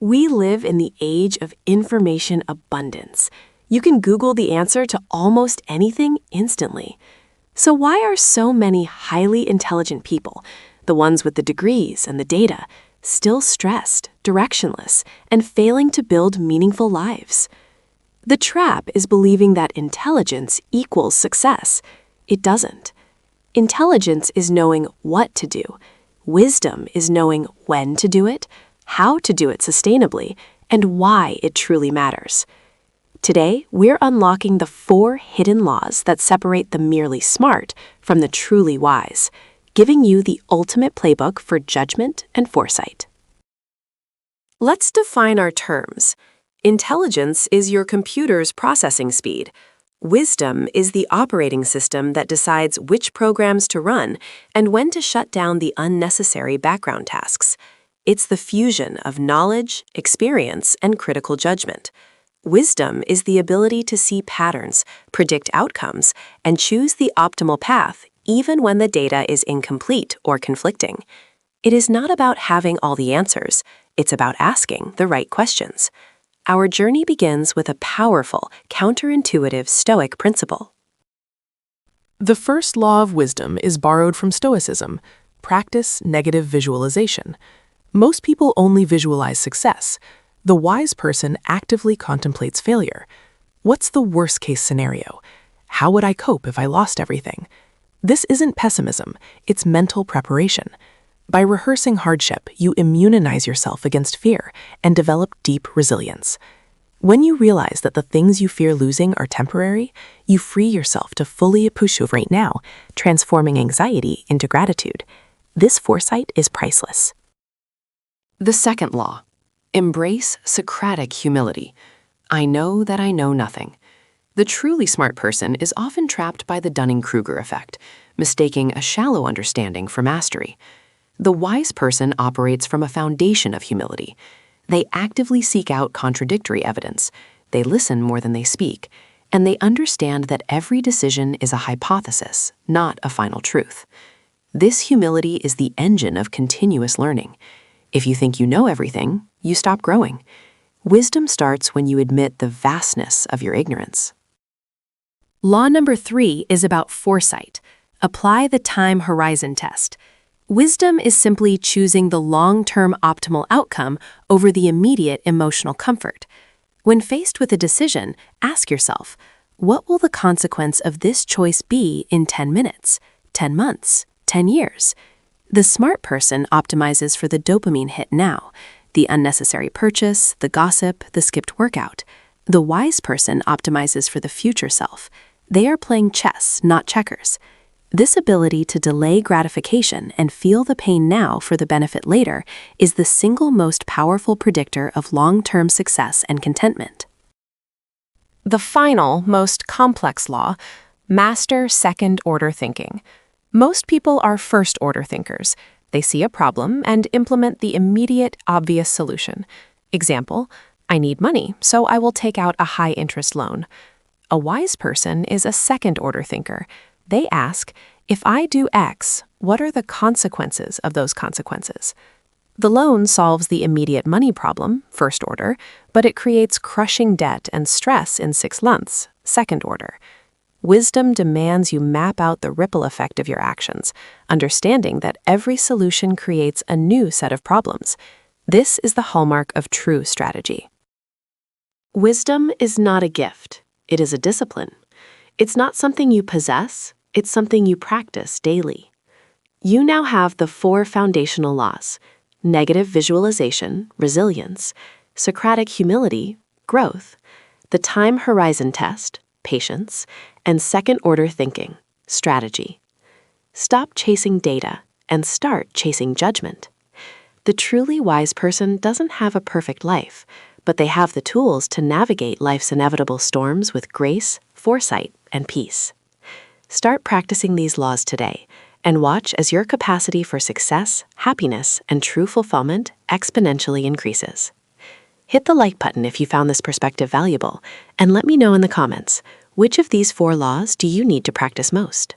We live in the age of information abundance. You can Google the answer to almost anything instantly. So why are so many highly intelligent people, the ones with the degrees and the data, still stressed, directionless, and failing to build meaningful lives? The trap is believing that intelligence equals success. It doesn't. Intelligence is knowing what to do. Wisdom is knowing when to do it, how to do it sustainably, and why it truly matters. Today, we're unlocking the 4 hidden laws that separate the merely smart from the truly wise, giving you the ultimate playbook for judgment and foresight. Let's define our terms. Intelligence is your computer's processing speed. Wisdom is the operating system that decides which programs to run and when to shut down the unnecessary background tasks. It's the fusion of knowledge, experience, and critical judgment. Wisdom is the ability to see patterns, predict outcomes, and choose the optimal path even when the data is incomplete or conflicting. It is not about having all the answers, it's about asking the right questions. Our journey begins with a powerful, counterintuitive Stoic principle. The first law of wisdom is borrowed from Stoicism: practice negative visualization. Most people only visualize success. The wise person actively contemplates failure. What's the worst-case scenario? How would I cope if I lost everything? This isn't pessimism, it's mental preparation. By rehearsing hardship, you immunize yourself against fear and develop deep resilience. When you realize that the things you fear losing are temporary, you free yourself to fully appreciate right now, transforming anxiety into gratitude. This foresight is priceless. The second law: embrace Socratic humility. I know that I know nothing. The truly smart person is often trapped by the Dunning-Kruger effect, mistaking a shallow understanding for mastery. The wise person operates from a foundation of humility. They actively seek out contradictory evidence. They listen more than they speak, and they understand that every decision is a hypothesis, not a final truth. This humility is the engine of continuous learning. If you think you know everything, you stop growing. Wisdom starts when you admit the vastness of your ignorance. Law number 3 is about foresight. Apply the time horizon test. Wisdom is simply choosing the long-term optimal outcome over the immediate emotional comfort. When faced with a decision, ask yourself, what will the consequence of this choice be in 10 minutes, 10 months, 10 years? The smart person optimizes for the dopamine hit now, the unnecessary purchase, the gossip, the skipped workout. The wise person optimizes for the future self. They are playing chess, not checkers. This ability to delay gratification and feel the pain now for the benefit later is the single most powerful predictor of long-term success and contentment. The final, most complex law: master second-order thinking. Most people are first-order thinkers. They see a problem and implement the immediate, obvious solution. Example: I need money, so I will take out a high-interest loan. A wise person is a second-order thinker. They ask, if I do X, what are the consequences of those consequences? The loan solves the immediate money problem, first order, but it creates crushing debt and stress in 6 months, second order. Wisdom demands you map out the ripple effect of your actions, understanding that every solution creates a new set of problems. This is the hallmark of true strategy. Wisdom is not a gift. It is a discipline. It's not something you possess. It's something you practice daily. You now have the 4 foundational laws: negative visualization, resilience; Socratic humility, growth; the time horizon test, patience; and second-order thinking, strategy. Stop chasing data and start chasing judgment. The truly wise person doesn't have a perfect life, but they have the tools to navigate life's inevitable storms with grace, foresight, and peace. Start practicing these laws today and watch as your capacity for success, happiness, and true fulfillment exponentially increases. Hit the like button if you found this perspective valuable, and let me know in the comments, which of these 4 laws do you need to practice most?